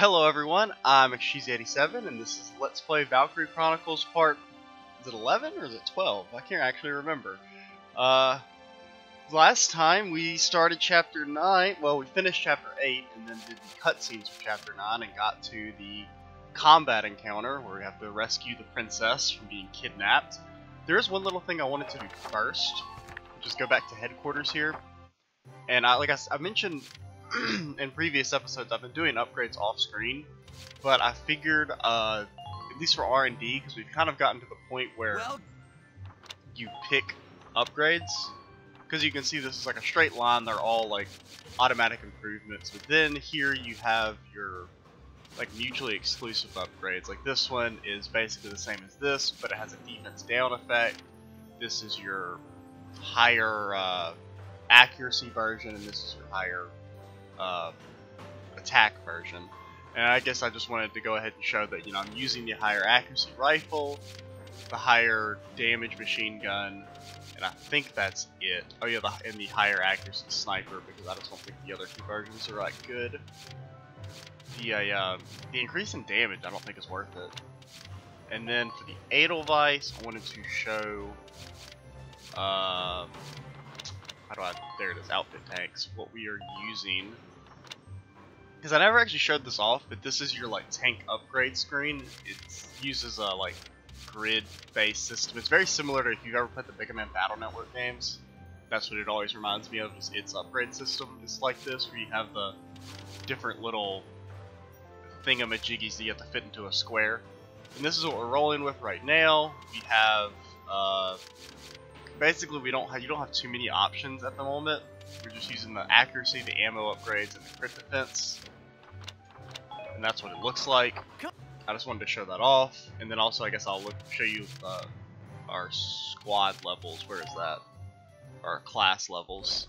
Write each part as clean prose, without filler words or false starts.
Hello everyone, I'm Xeezy87 and this is Let's Play Valkyria Chronicles part, is it 11 or is it 12? I can't actually remember. Last time we started chapter 9, well we finished chapter 8 and then did the cutscenes for chapter 9 and got to the combat encounter where we have to rescue the princess from being kidnapped. There is one little thing I wanted to do first, just go back to headquarters here. And like I mentioned in previous episodes, I've been doing upgrades off screen, but I figured, at least for R&D, because we've kind of gotten to the point where you pick upgrades, because you can see this is like a straight line, they're all like automatic improvements, but then here you have your like mutually exclusive upgrades. Like this one is basically the same as this, but it has a defense down effect. This is your higher accuracy version, and this is your higher attack version. And I guess I just wanted to go ahead and show that, you know, I'm using the higher accuracy rifle, the higher damage machine gun, and I think that's it. Oh yeah, and the higher accuracy sniper, because I just don't think the other two versions are that good. The increase in damage I don't think is worth it. And then for the Edelweiss, I wanted to show there it is, outfit tanks, what we are using. Because I never actually showed this off, but this is your like tank upgrade screen. It uses a like grid-based system. It's very similar to if you've ever played the Mega Man Battle Network games. That's what it always reminds me of, is its upgrade system. It's like this, where you have the different little thingamajiggies that you have to fit into a square. And this is what we're rolling with right now. We have basically you don't have too many options at the moment. We're just using the accuracy, the ammo upgrades, and the crit defense. And that's what it looks like. I just wanted to show that off. And then also I guess I'll show you our squad levels. Where is that? Our class levels.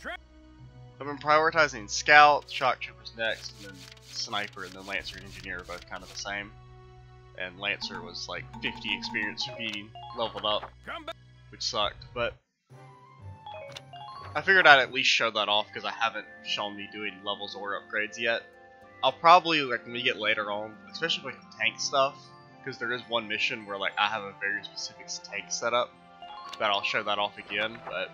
I've been prioritizing Scout, Shock Troopers next, and then Sniper, and then Lancer and Engineer are both kind of the same. And Lancer was like 50 experience for being leveled up, which sucked, but I figured I'd at least show that off because I haven't shown me doing levels or upgrades yet. I'll probably, like, when we get later on, especially with the tank stuff, because there is one mission where like I have a very specific tank setup, that I'll show that off again, but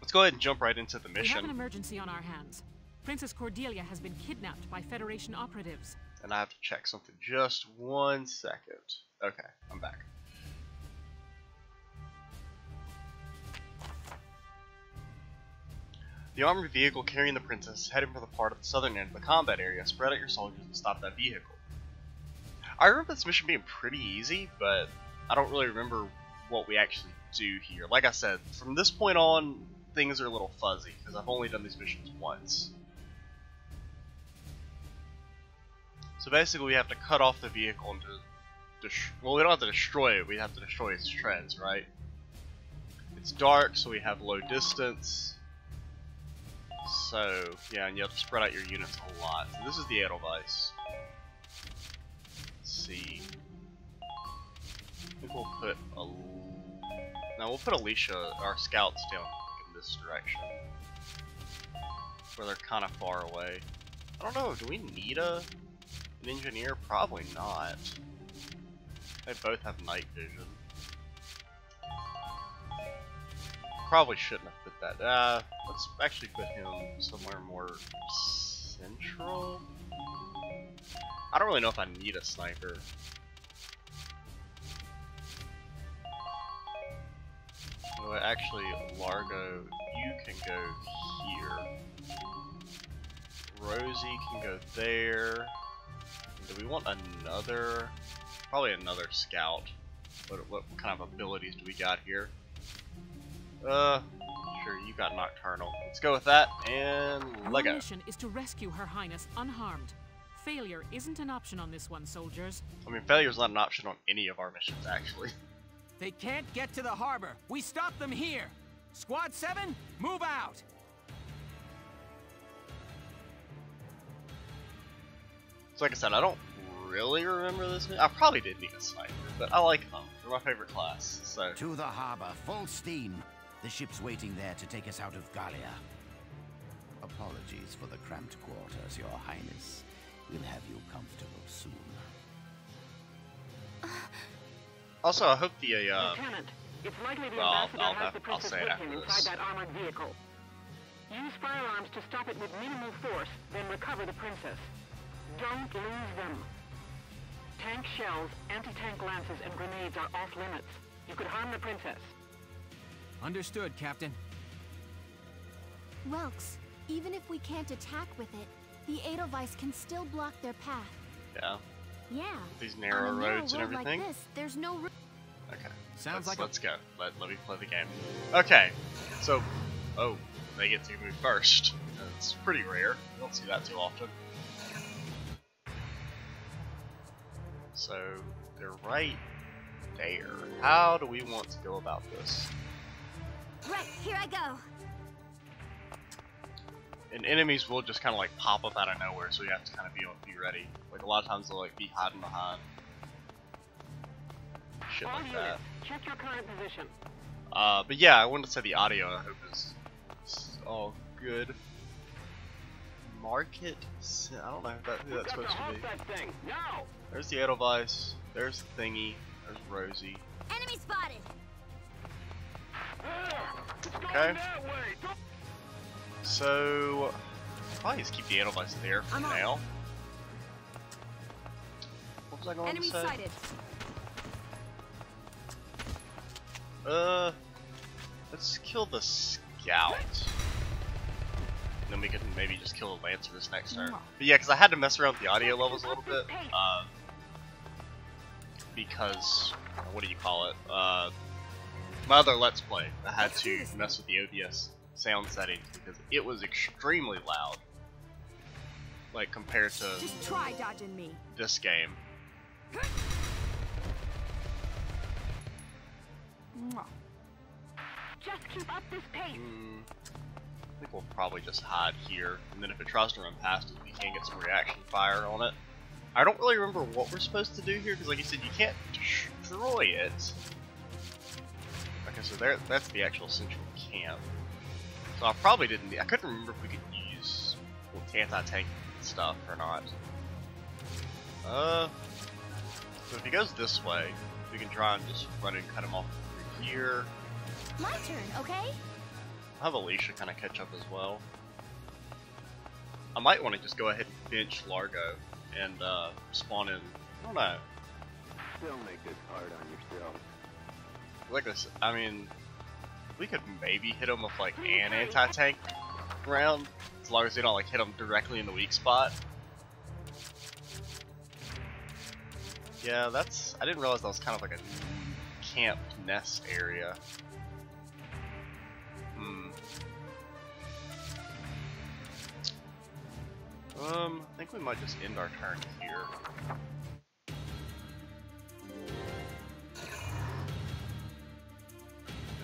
let's go ahead and jump right into the mission. We have an emergency on our hands. Princess Cordelia has been kidnapped by Federation operatives. And I have to check something just 1 second. Okay, I'm back. The armored vehicle carrying the princess is heading for the part of the southern end of the combat area. Spread out your soldiers and stop that vehicle. I remember this mission being pretty easy, but I don't really remember what we actually do here. Like I said, from this point on, things are a little fuzzy, because I've only done these missions once. So basically we have to cut off the vehicle and well, we don't have to destroy it, we have to destroy its treads, right? It's dark, so we have low distance. So, yeah, and you have to spread out your units a lot. So this is the Edelweiss. Let's see. I think we'll put we'll put Alicia, our scouts, down in this direction, where they're kind of far away. I don't know, do we need an engineer? Probably not. They both have night vision. Probably shouldn't have put that. Let's actually put him somewhere more central. I don't really know if I need a sniper. Well, actually, Largo, you can go here. Rosie can go there. Do we want another? Probably another scout. What kind of abilities do we got here? Sure, you got Nocturnal. Let's go with that, and Lego. Our mission is to rescue Her Highness unharmed. Failure isn't an option on this one, soldiers. I mean, failure's not an option on any of our missions, actually. They can't get to the harbor. We stop them here. Squad 7, move out. So like I said, I don't really remember this. I probably did need a sniper, but I like them. They're my favorite class, so. To the harbor, full steam. The ship's waiting there to take us out of Gallia. Apologies for the cramped quarters, Your Highness. We'll have you comfortable soon. Also, I hope the Lieutenant, it's likely the well, ambassador has the I'll princess say it with after him this. inside that armored vehicle. Use firearms to stop it with minimal force, then recover the princess. Don't lose them. Tank shells, anti-tank lances, and grenades are off limits. You could harm the princess. Understood, Captain. Welks, even if we can't attack with it, the Edelweiss can still block their path. Yeah. Yeah. These narrow On a narrow roads and road everything. Like this, there's no room. Okay. Sounds Let's go. Let me play the game. Okay. So, oh, they get to move first. It's pretty rare. You don't see that too often. So, they're right there. How do we want to go about this? Right, here I go. And enemies will just kind of like pop up out of nowhere, so you have to kind of be ready. Like a lot of times they'll like be hiding behind shit All like units, that. check your current position. But yeah, I wanted to say the audio I hope is all good. Market, I don't know who that's supposed to be. That thing, now! There's the Edelweiss, there's the thingy, there's Rosie. Enemy spotted. Okay. So, probably just keep the Edelweiss there for now. What was I going to say? Sighted. Let's kill the scout. Then we can maybe just kill the lancer this next turn. But yeah, because I had to mess around with the audio levels a little bit. Because, what do you call it? My other Let's Play, I had to mess with the OBS sound settings because it was extremely loud. Like, compared to Just try dodging me. this game. Just keep up this pace. I think we'll probably just hide here, and then if it tries to run past us, we can get some reaction fire on it. I don't really remember what we're supposed to do here, because like you said, you can't destroy it. Okay, so that's the actual central camp. So I probably didn't. I couldn't remember if we could use anti-tank stuff or not. So if he goes this way, we can try and just run and cut him off through here. My turn, okay? I'll have Alicia kind of catch up as well. I might want to just go ahead and bench Largo and spawn in. I don't know. Don't make this hard on yourself. Like this, I mean, we could maybe hit him with like an anti-tank round, as long as they don't like hit him directly in the weak spot. Yeah, that's. I didn't realize that was kind of like a camp nest area. I think we might just end our turn here.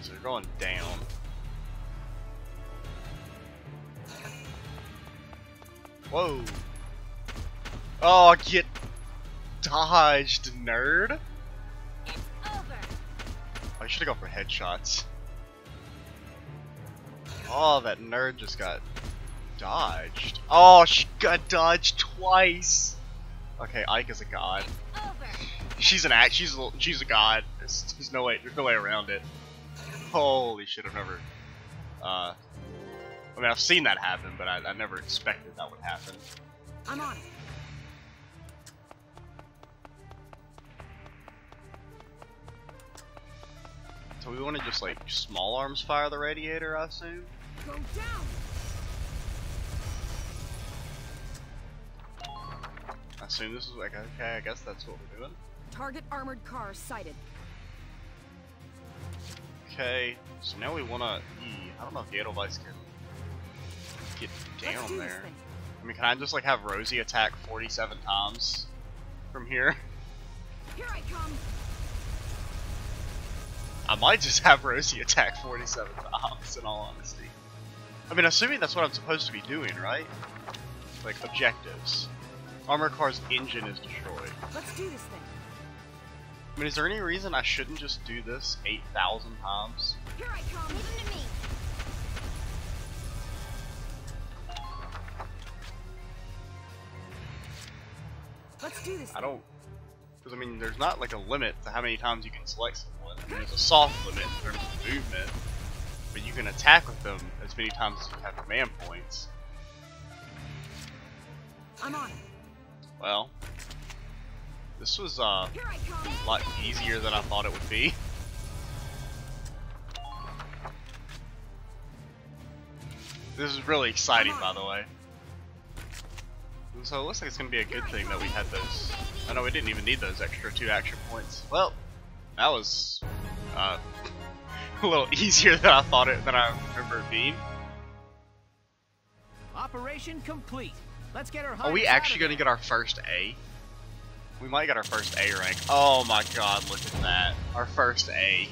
So we're going down. Whoa! Oh, get dodged, nerd! It's over. I should have gone for headshots. Oh, that nerd just got dodged. Oh, she got dodged twice. Okay, Ike is a god. She's an act. She's a god. There's no way around it. Holy shit! I've never. I mean, I've seen that happen, but I never expected that would happen. I'm on it. So we want to just like small arms fire the radiator, I assume. Go down. I assume this is like okay. I guess that's what we're doing. Target armored car sighted. Okay, so now we want to. I don't know if the Edelweiss can get down there. I mean, can I just like have Rosie attack 47 times from here? Here I come. I might just have Rosie attack 47 times, in all honesty. I mean, assuming that's what I'm supposed to be doing, right? Like, objectives. Armor car's engine is destroyed. Let's do this thing. I mean, is there any reason I shouldn't just do this 8,000 times? Here I come. Leave him to me. Let's do this. I don't... Because, I mean, there's not, like, a limit to how many times you can select someone. I mean, there's a soft limit in terms of movement, but you can attack with them as many times as you have command points. I'm on it. Well, this was, a lot easier than I thought it would be. This is really exciting, by the way. So it looks like it's going to be a good thing that we had those. I know we didn't even need those extra 2 action points. Well, that was a little easier than I remember it being. Operation complete. Let's get her. Are we actually going to get our first A? We might get our first A rank. Oh my god, look at that. Our first A.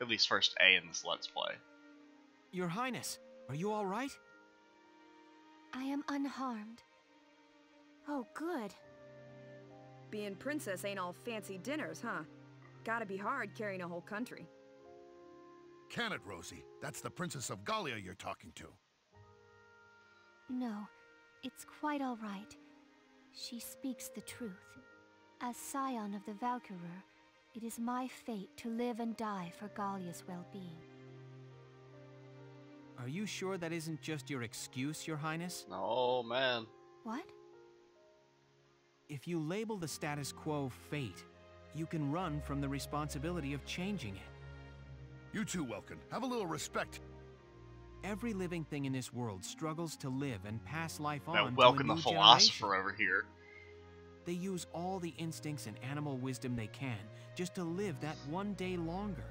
At least first A in this Let's Play. Your Highness, are you all right? I am unharmed. Oh, good. Being princess ain't all fancy dinners, huh? Gotta be hard carrying a whole country. Can it, Rosie? That's the Princess of Gallia you're talking to. No, it's quite all right. She speaks the truth. As scion of the Valkyria, it is my fate to live and die for Gallia's well-being. Are you sure that isn't just your excuse, Your Highness? Oh, man. What? If you label the status quo fate, you can run from the responsibility of changing it. You too, Welkin. Have a little respect. Every living thing in this world struggles to live and pass life on Now, to Welkin a the new philosopher generation. over here. They use all the instincts and animal wisdom they can just to live that one day longer.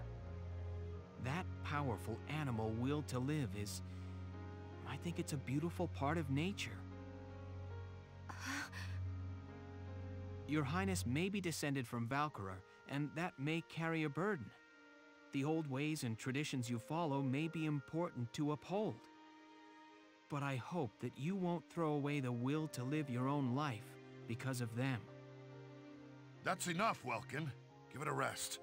That powerful animal will to live is, I think it's a beautiful part of nature. Your Highness may be descended from Valkyria, and that may carry a burden. The old ways and traditions you follow may be important to uphold. But I hope that you won't throw away the will to live your own life because of them. That's enough, Welkin. Give it a rest.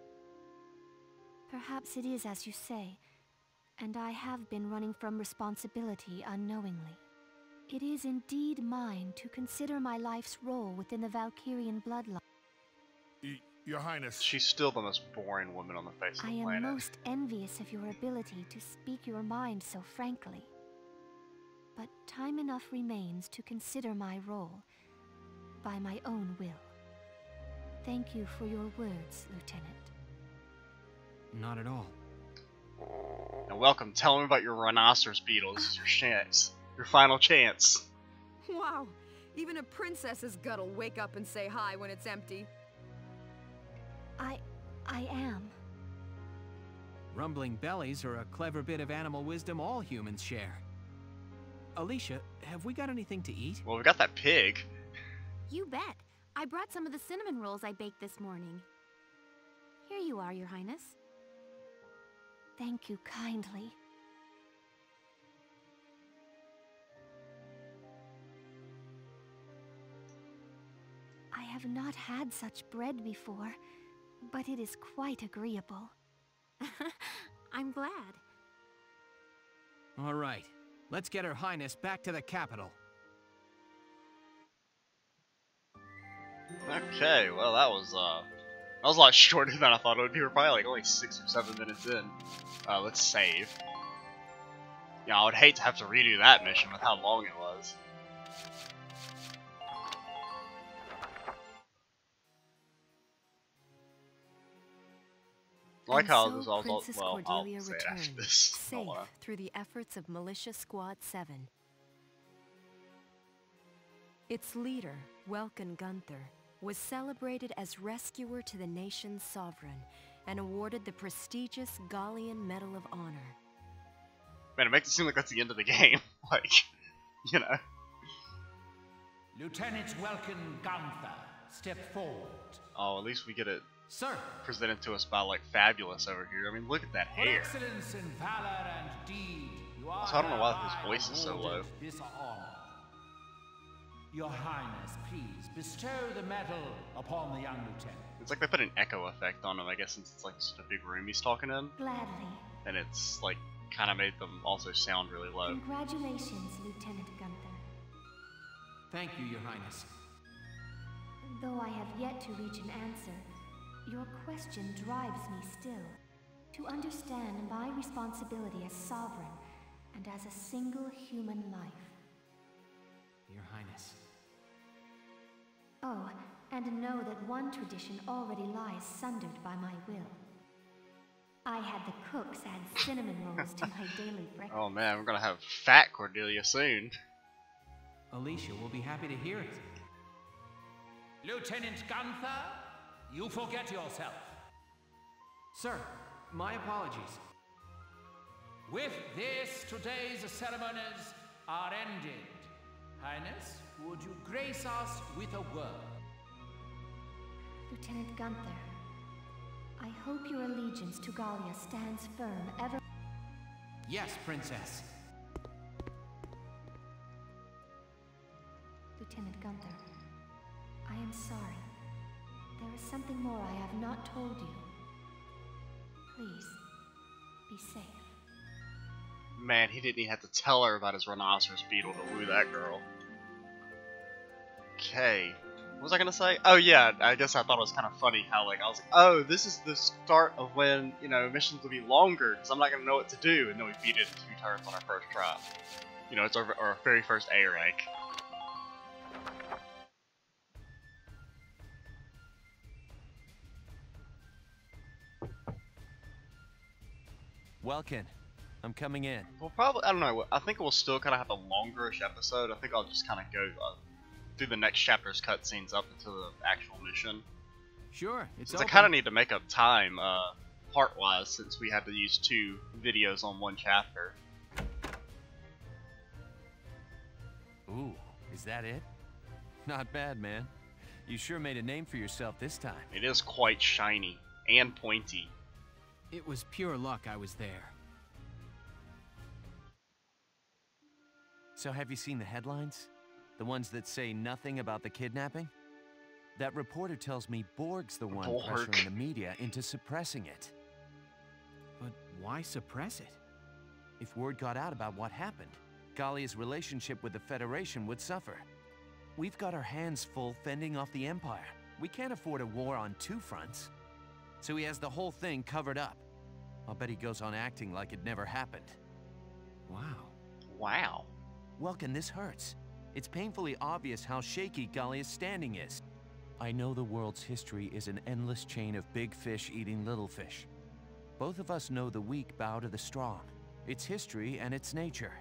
Perhaps it is as you say, and I have been running from responsibility unknowingly. It is indeed mine to consider my life's role within the Valkyrian bloodline. Your Highness. She's still the most boring woman on the face of the planet. I am most envious of your ability to speak your mind so frankly. But time enough remains to consider my role by my own will. Thank you for your words, Lieutenant. Not at all. Now, Welcome. Tell me about your rhinoceros beetles. This is your chance. Your final chance. Wow, even a princess's gut'll wake up and say hi when it's empty. I am. Rumbling bellies are a clever bit of animal wisdom all humans share. Alicia, have we got anything to eat? Well, we got that pig. You bet. I brought some of the cinnamon rolls I baked this morning. Here you are, Your Highness. Thank you kindly. I have not had such bread before, but it is quite agreeable. I'm glad. All right, let's get Her Highness back to the capital. Okay, well that was a lot shorter than I thought it would be. We're probably like only 6 or 7 minutes in. Let's save. Yeah, I would hate to have to redo that mission with how long it was. I like how this all, Princess well, Cordelia I'll say it returned, after this. safe through the efforts of Militia Squad 7. Its leader, Welkin Gunther, was celebrated as rescuer to the nation's sovereign and awarded the prestigious Gallian Medal of Honor. Man, it makes it seem like that's the end of the game. Like, you know. Lieutenant Welkin Gunther, step forward. Oh, at least we get it Sir, presented to us by, like, Fabulous over here. I mean, look at that for hair. excellence in valor and deed, you are So I don't know why his hereby voice is so low. awarded this honor. Your Highness, please bestow the medal upon the young lieutenant. It's like they put an echo effect on him, I guess, since it's like such a big room he's talking in. Gladly. And it's like kind of made them also sound really low. Congratulations, Lieutenant Gunther. Thank you, Your Highness. Though I have yet to reach an answer, your question drives me still. To understand my responsibility as sovereign and as a single human life. Your Highness. Oh, and know that one tradition already lies sundered by my will. I had the cooks add cinnamon rolls to my daily breakfast. Oh man, we're gonna have fat Cordelia soon. Alicia will be happy to hear it. Lieutenant Gunther, you forget yourself. Sir, my apologies. With this, today's ceremonies are ended. Highness, would you grace us with a word? Lieutenant Gunther, I hope your allegiance to Gallia stands firm ever. Yes, Princess. Lieutenant Gunther, I am sorry. There is something more I have not told you. Please, be safe. Man, he didn't even have to tell her about his rhinoceros beetle to woo that girl. Okay. What was I gonna say? Oh yeah, I guess I thought it was kind of funny how like I was like, oh, this is the start of when, you know, missions will be longer because I'm not gonna know what to do, and then we beat it in 2 turns on our first try. You know, it's our very first A rank. Welkin, I'm coming in. Well, probably, I don't know, I think we'll still kind of have a longer-ish episode. I think I'll just kind of go through the next chapter's cutscenes up until the actual mission. Sure, it's I kind of need to make up time, part-wise, since we had to use 2 videos on 1 chapter. Ooh, is that it? Not bad, man. You sure made a name for yourself this time. It is quite shiny and pointy. It was pure luck I was there. So have you seen the headlines? The ones that say nothing about the kidnapping? That reporter tells me Borg's the one pressuring the media into suppressing it. But why suppress it? If word got out about what happened, Gallia's relationship with the Federation would suffer. We've got our hands full fending off the Empire. We can't afford a war on 2 fronts. So he has the whole thing covered up. I'll bet he goes on acting like it never happened. Wow. Wow. Welkin, this hurts. It's painfully obvious how shaky Gallia's standing is. I know the world's history is an endless chain of big fish eating little fish. Both of us know the weak bow to the strong. It's history and it's nature.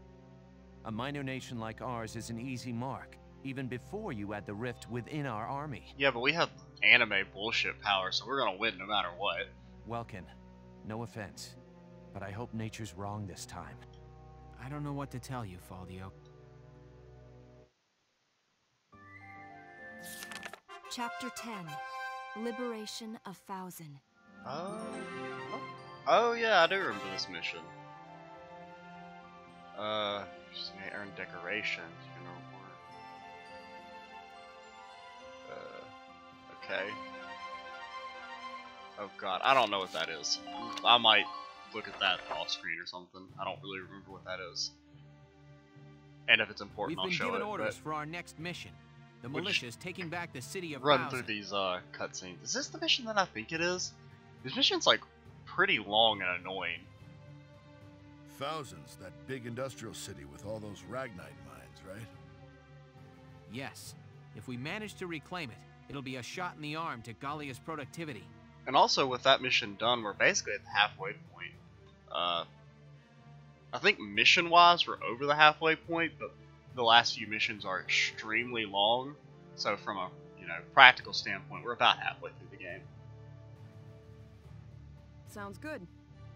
A minor nation like ours is an easy mark, even before you add the rift within our army. Yeah, but we have anime bullshit power, so we're gonna win no matter what. Welkin, no offense, but I hope nature's wrong this time. I don't know what to tell you, Faldio. Chapter 10. Liberation of Fauzen. Oh yeah, I do remember this mission. Just may earn decorations, you know. Okay. Oh god, I don't know what that is. I might look at that off screen or something. I don't really remember what that is. And if it's important, I'll show it. We've been given orders for our next mission. The militia is taking back the city of Run Fauzen. through these cutscenes. Is this the mission that I think it is? This mission's like pretty long and annoying. Fauzen's that big industrial city with all those Ragnite mines, right? Yes. If we manage to reclaim it, it'll be a shot in the arm to Gallia's productivity. And also, with that mission done, we're basically at the halfway point. I think mission-wise, we're over the halfway point, but the last few missions are extremely long. So from a practical standpoint, we're about halfway through the game. Sounds good.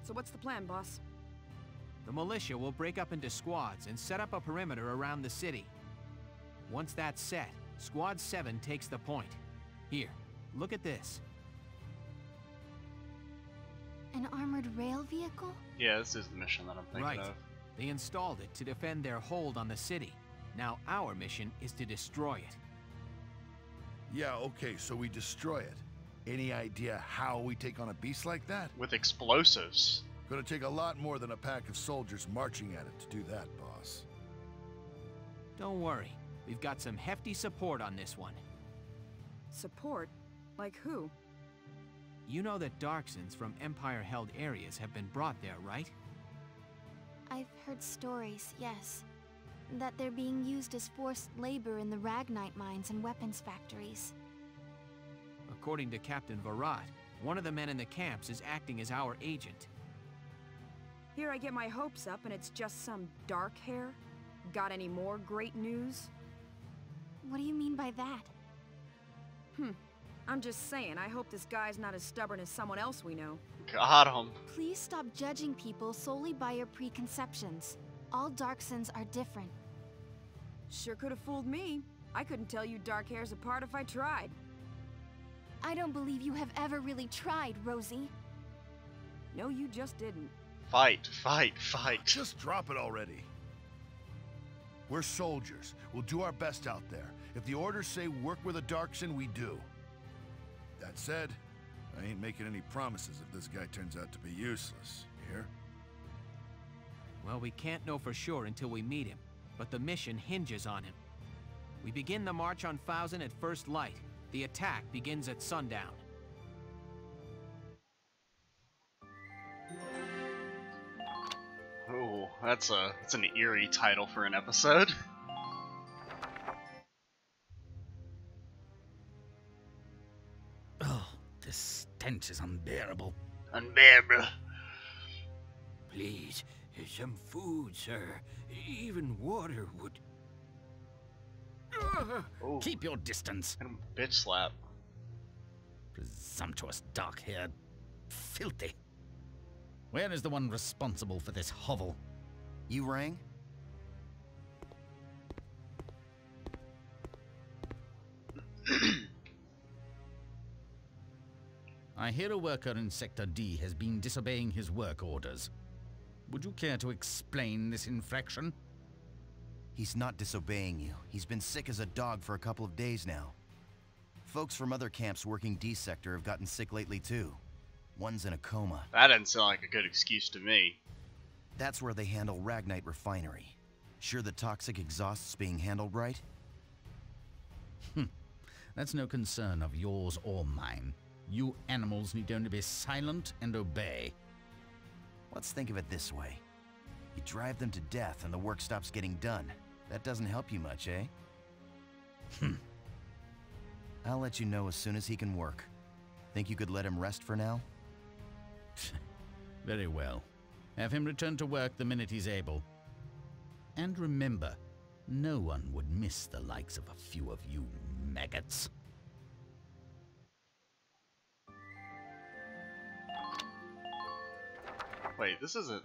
So what's the plan, boss? The militia will break up into squads and set up a perimeter around the city. Once that's set, Squad 7 takes the point. Here, look at this. An armored rail vehicle? Yeah, this is the mission that I'm thinking of. They installed it to defend their hold on the city. Now our mission is to destroy it. Yeah, okay, so we destroy it. Any idea how we take on a beast like that? With explosives. Gonna take a lot more than a pack of soldiers marching at it to do that, boss. Don't worry. We've got some hefty support on this one. Support? Like who? You know that Darksons from Empire-held areas have been brought there, right? I've heard stories, yes. That they're being used as forced labor in the Ragnite mines and weapons factories. According to Captain Virat, one of the men in the camps is acting as our agent. Here I get my hopes up and it's just some dark hair? Got any more great news? What do you mean by that? I'm just saying, I hope this guy's not as stubborn as someone else we know. Got him. Please stop judging people solely by your preconceptions. All Darksons are different. Sure could have fooled me. I couldn't tell you dark hairs apart if I tried. I don't believe you have ever really tried, Rosie. No, you just didn't. Fight, fight, fight. Just drop it already. We're soldiers. We'll do our best out there. If the orders say work with a Darkson, we do. That said, I ain't making any promises if this guy turns out to be useless. You hear? Well, we can't know for sure until we meet him, but the mission hinges on him. We begin the march on Fausen at first light. The attack begins at sundown. Oh, that's an eerie title for an episode. Oh, this stench is unbearable. Unbearable. Please, some food, sir. Even water would... Oh. Keep your distance. Bitch slap. Presumptuous, dark-haired, filthy. Where is the one responsible for this hovel? You rang? I hear a worker in Sector D has been disobeying his work orders. Would you care to explain this infraction? He's not disobeying you. He's been sick as a dog for a couple of days now. Folks from other camps working D Sector have gotten sick lately too. One's in a coma. That doesn't sound like a good excuse to me. That's where they handle Ragnite Refinery. Sure the toxic exhaust's being handled right? That's no concern of yours or mine. You animals need only be silent and obey. Let's think of it this way. You drive them to death and the work stops getting done. That doesn't help you much, eh? I'll let you know as soon as he can work. Think you could let him rest for now? Very well. Have him return to work the minute he's able. And remember, no one would miss the likes of a few of you maggots. Wait, this isn't...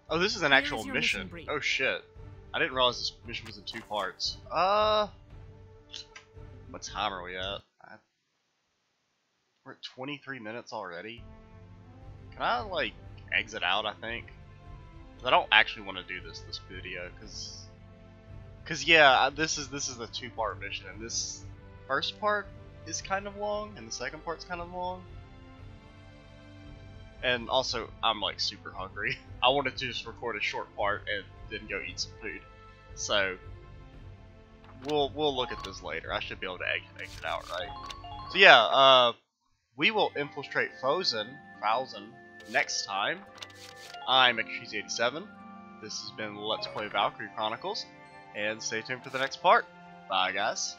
Oh, this is an actual mission. Oh shit. I didn't realize this mission was in 2 parts. What time are we at? We're at 23 minutes already. Can I, like, exit out, I think? 'Cause I don't actually want to do this video, cause yeah, this is a 2-part mission, and this first part is kind of long, and the second part's kind of long. And also, I'm like super hungry. I wanted to just record a short part and then go eat some food. So we'll look at this later. I should be able to exit out, right? So yeah, we will infiltrate Fausen next time. I'm Extremes87. This has been Let's Play Valkyria Chronicles, and stay tuned for the next part. Bye, guys.